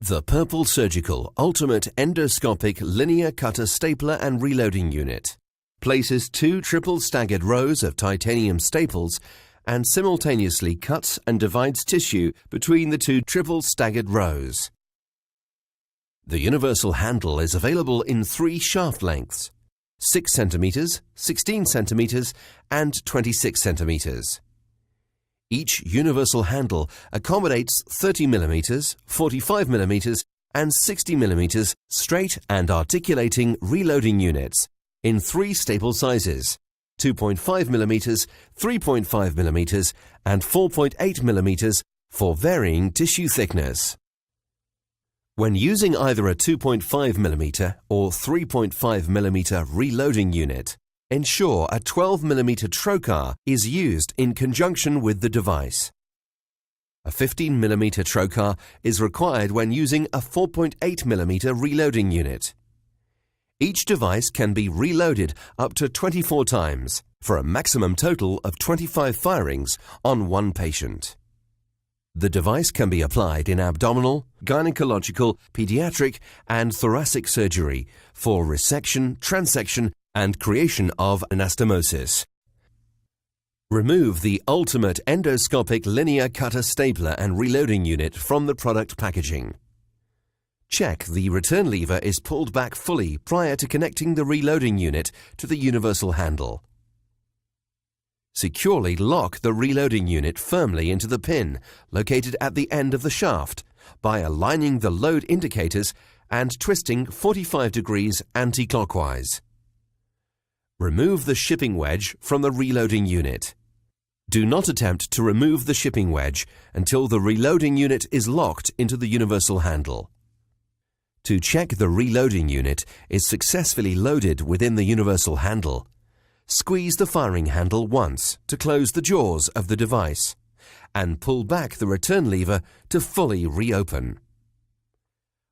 The Purple Surgical Ultimate Endoscopic Linear Cutter Stapler and Reloading Unit places 2 triple staggered rows of titanium staples and simultaneously cuts and divides tissue between the 2 triple staggered rows. The universal handle is available in 3 shaft lengths: 6 cm, 16 cm, and 26 cm. Each universal handle accommodates 30 mm, 45 mm, and 60 mm straight and articulating reloading units in 3 staple sizes: 2.5 mm, 3.5 mm, and 4.8 mm for varying tissue thickness. When using either a 2.5 mm or 3.5 mm reloading unit, ensure a 12 mm trocar is used in conjunction with the device. A 15 mm trocar is required when using a 4.8 mm reloading unit. Each device can be reloaded up to 24 times for a maximum total of 25 firings on one patient. The device can be applied in abdominal, gynecological, pediatric, and thoracic surgery for resection, transection, and creation of anastomosis. Remove the Ultimate Endoscopic Linear Cutter Stapler and Reloading Unit from the product packaging. Check the return lever is pulled back fully prior to connecting the reloading unit to the universal handle. Securely lock the reloading unit firmly into the pin located at the end of the shaft by aligning the load indicators and twisting 45 degrees anti-clockwise. Remove the shipping wedge from the reloading unit. Do not attempt to remove the shipping wedge until the reloading unit is locked into the universal handle. To check the reloading unit is successfully loaded within the universal handle, squeeze the firing handle once to close the jaws of the device and pull back the return lever to fully reopen.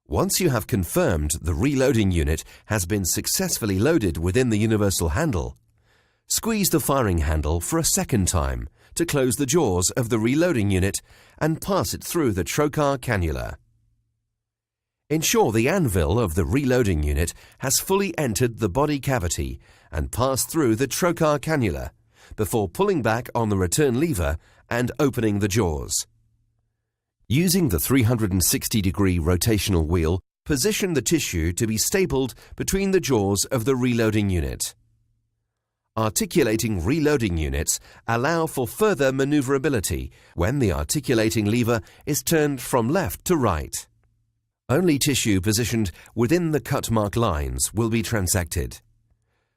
Once you have confirmed the reloading unit has been successfully loaded within the universal handle, squeeze the firing handle for a second time to close the jaws of the reloading unit and pass it through the trocar cannula. Ensure the anvil of the reloading unit has fully entered the body cavity and passed through the trocar cannula before pulling back on the return lever and opening the jaws. Using the 360-degree rotational wheel, position the tissue to be stapled between the jaws of the reloading unit. Articulating reloading units allow for further maneuverability when the articulating lever is turned from left to right. Only tissue positioned within the cut mark lines will be transected.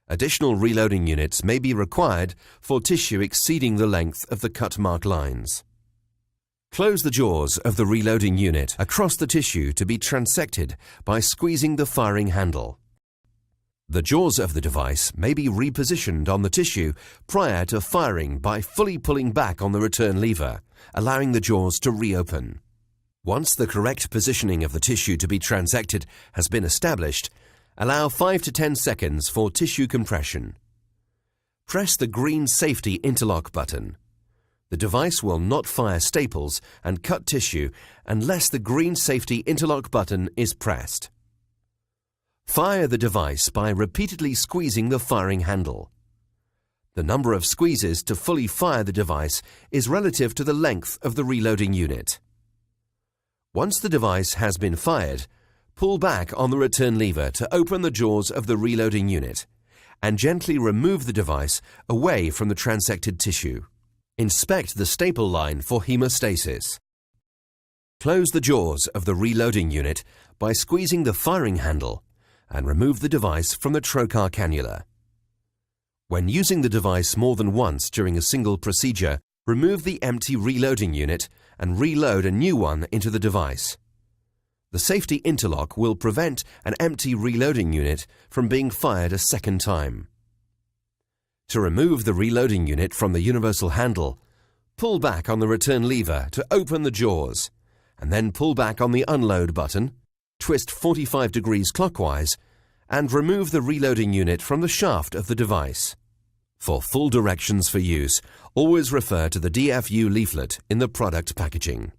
Additional reloading units may be required for tissue exceeding the length of the cut mark lines. Close the jaws of the reloading unit across the tissue to be transected by squeezing the firing handle. The jaws of the device may be repositioned on the tissue prior to firing by fully pulling back on the return lever, allowing the jaws to reopen. Once the correct positioning of the tissue to be transected has been established, allow 5 to 10 seconds for tissue compression. Press the green safety interlock button. The device will not fire staples and cut tissue unless the green safety interlock button is pressed. Fire the device by repeatedly squeezing the firing handle. The number of squeezes to fully fire the device is relative to the length of the reloading unit. Once the device has been fired, pull back on the return lever to open the jaws of the reloading unit and gently remove the device away from the transected tissue. Inspect the staple line for hemostasis. Close the jaws of the reloading unit by squeezing the firing handle and remove the device from the trocar cannula. When using the device more than once during a single procedure, remove the empty reloading unit and reload a new one into the device. The safety interlock will prevent an empty reloading unit from being fired a second time. To remove the reloading unit from the universal handle, pull back on the return lever to open the jaws, and then pull back on the unload button, twist 45 degrees clockwise, and remove the reloading unit from the shaft of the device. For full directions for use, always refer to the DFU leaflet in the product packaging.